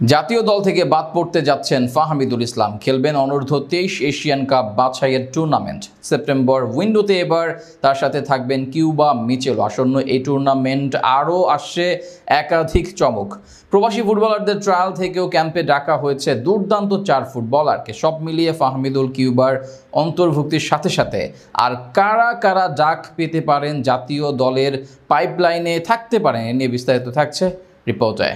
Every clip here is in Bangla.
জাতীয় দল থেকে বাদ পড়তে যাচ্ছেন ফাহমিদুল ইসলাম। খেলবেন অনূর্ধ্ব-23 এশিয়ান কাপ বাছাইয়ের টুর্নামেন্ট। সেপ্টেম্বর উইন্ডোতে এবার তার সাথে থাকবেন কিউবা মিচেল। আসন্ন এই টুর্নামেন্ট আরও আসছে একাধিক চমক। প্রবাসী ফুটবলারদের ট্রায়াল থেকেও ক্যাম্পে ডাকা হয়েছে দুর্দান্ত 4 ফুটবলারকে। সব মিলিয়ে ফাহমিদুল কিউবার অন্তর্ভুক্তির সাথে সাথে আর কারা কারা ডাক পেতে পারেন, জাতীয় দলের পাইপলাইনে থাকতে পারেন, এ নিয়ে বিস্তারিত থাকছে রিপোর্টে।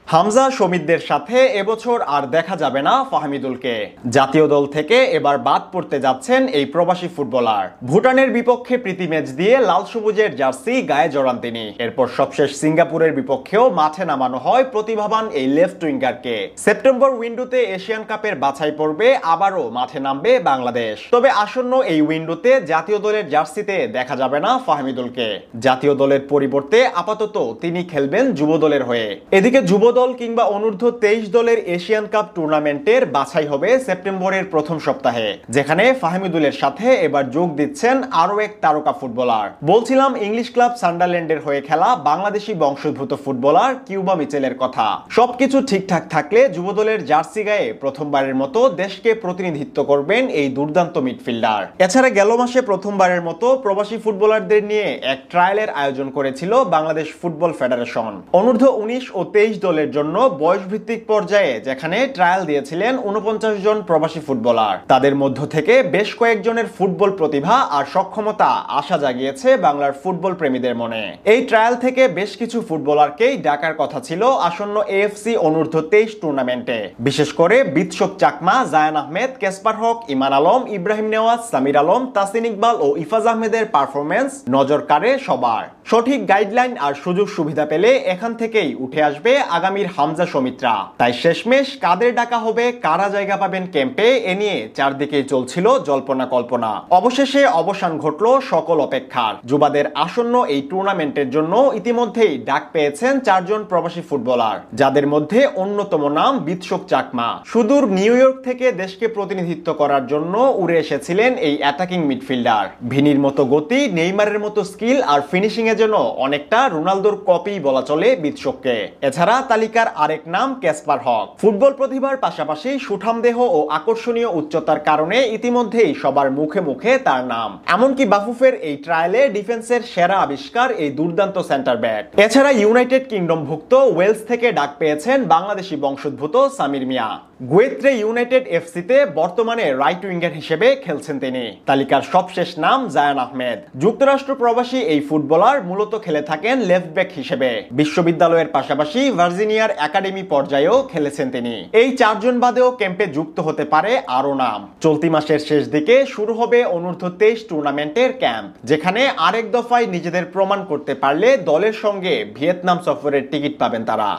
হামজা শমিদদের সাথে এবছর আর দেখা যাবে না ফাহমিদুলকে। জাতীয় দল থেকে এবার বাদ পড়তে যাচ্ছেন এই প্রবাসী ফুটবলার। ভুটানের বিপক্ষে প্রীতি ম্যাচ দিয়ে লাল সবুজের জার্সি গায়ে জড়ান তিনি। এরপর সবশেষ সিঙ্গাপুরের বিপক্ষেও মাঠে নামানো হয় প্রতিভাবান এই লেফট উইঙ্গারকে। সেপ্টেম্বর উইন্ডোতে এশিয়ান কাপের বাছাই পর্বে আবারও মাঠে নামবে বাংলাদেশ। তবে আসন্ন এই উইন্ডোতে জাতীয় দলের জার্সিতে দেখা যাবে না ফাহমিদুলকে। জাতীয় দলের পরিবর্তে আপাতত তিনি খেলবেন যুব দলের হয়ে। এদিকে যুব দল কিংবা অনূর্ধ্ব-23 দলের এশিয়ান কাপ টুর্নামেন্টের বাছাই হবে সেপ্টেম্বরের প্রথম সপ্তাহে, যেখানে ফাহমিদুলের সাথে এবার যোগ দিচ্ছেন আরো এক তারকা ফুটবলার। বলছিলাম ইংলিশ ক্লাব সান্ডারল্যান্ডের হয়ে খেলা বাংলাদেশি বংশোদ্ভূত ফুটবলার কিউবা মিচেলের কথা। সবকিছু ঠিকঠাক থাকলে যুব দলের জার্সি গায়ে প্রথমবারের মতো দেশকে প্রতিনিধিত্ব করবেন এই দুর্দান্ত মিডফিল্ডার। এছাড়া গেল মাসে প্রথমবারের মতো প্রবাসী ফুটবলারদের নিয়ে এক ট্রায়ালের আয়োজন করেছিল বাংলাদেশ ফুটবল ফেডারেশন। অনূর্ধ্ব-19 ও 23 দলের জন্য বয়সভিত্তিক পর্যায়ে যেখানে ট্রায়াল দিয়েছিলেন 49 জন প্রবাসী ফুটবলার। তাদের মধ্য থেকে বেশ কয়েকজনের ফুটবল প্রতিভা আর সক্ষমতা আশা জাগিয়েছে বাংলার ফুটবল প্রেমীদের মনে। এই ট্রায়াল থেকে বেশ কিছু ফুটবলারকেই ডাকার কথা ছিল আসন্ন এএফসি অনূর্ধ্ব-23 টুর্নামেন্টে। বিশেষ করে বিৎশোক চাকমা, জায়ান আহমেদ, কেসপার হক, ইমান আলম, ইব্রাহিম নেওয়াজ, সামির আলম, তাসিন ইকবাল ও ইফাজ আহমেদের পারফরমেন্স নজর কাড়ে সবার। সঠিক গাইডলাইন আর সুযোগ সুবিধা পেলে এখান থেকেই উঠে আসবে আগামীর হামজা শমিদরা। তাই শেষমেশ কাদের ডাকা হবে, কারা জায়গা পাবেন ক্যাম্পে, এ নিয়ে চারদিকেই চলছিল জল্পনা কল্পনা। অবশেষে অবসান ঘটল সকল অপেক্ষার। যুবাদের আসন্ন এই টুর্নামেন্টের জন্য ইতিমধ্যেই ডাক পেয়েছেন 4 জন প্রবাসী ফুটবলার, যাদের মধ্যে অন্যতম নাম বিৎশোক চাকমা। সুদূর নিউ ইয়র্ক থেকে দেশকে প্রতিনিধিত্ব করার জন্য উড়ে এসেছিলেন এই অ্যাটাকিং মিডফিল্ডার। ভিনির মতো গতি, নেইমারের মতো স্কিল আর ফিনিশিং এ যেন অনেকটা রোনালদোর কপি বলা চলে বিৎশোককে। এছাড়া তালিকার আরেক নাম কেসপার হক। ফুটবল প্রতিভার পাশাপাশি সুঠাম দেহ ও আকর্ষণীয় উচ্চতার কারণে ইতিমধ্যেই সবার মুখে মুখে তার নাম। এমনকি বাফুফের এই ট্রায়ালে ডিফেন্সের সেরা আবিষ্কার এই দুর্দান্ত সেন্টার ব্যাক। এছাড়া ইউনাইটেড কিংডম ভুক্ত ওয়েলস থেকে ডাক পেয়েছেন বাংলাদেশি বংশোদ্ভূত সামির মিয়া। গুয়েত্রে ইউনাইটেড এফসিতে বর্তমানে রাইট উইঙ্গার হিসেবে খেলছেন তিনি। তালিকার সবশেষ নাম জায়ান আহমেদ। যুক্তরাষ্ট্র প্রবাসী এই ফুটবলার মূলত খেলে থাকেন লেফট ব্যাক হিসেবে। বিশ্ববিদ্যালয়ের পাশাপাশি ভার্জিনিয়ার একাডেমি পর্যায়েও খেলেছেন তিনি। এই 4 জন বাদেও ক্যাম্পে যুক্ত হতে পারে আরো নাম। চলতি মাসের শেষ দিকে শুরু হবে অনূর্ধ্ব-23 টুর্নামেন্টের ক্যাম্প, যেখানে আরেক দফায় নিজেদের প্রমাণ করতে পারলে দলের সঙ্গে ভিয়েতনাম সফরের টিকিট পাবেন তারা।